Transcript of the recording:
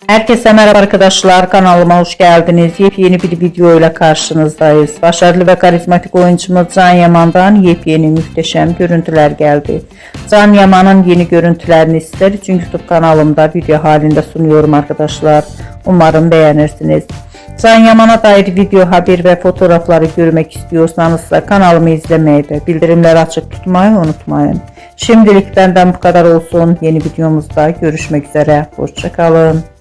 Herkese merhaba arkadaşlar, kanalıma hoş geldiniz. Yepyeni bir video ile karşınızdayız. Başarılı ve karizmatik oyuncumuz Can Yaman'dan yepyeni muhteşem görüntüler geldi. Can Yaman'ın yeni görüntülerini sizler için YouTube kanalımda video halinde sunuyorum arkadaşlar. Umarım beğenirsiniz. Can Yaman'a dair video, haber ve fotoğrafları görmek istiyorsanız da kanalımı izlemeyi ve bildirimleri açık tutmayı unutmayın. Şimdilik benden bu kadar olsun. Yeni videomuzda görüşmek üzere. Hoşça kalın.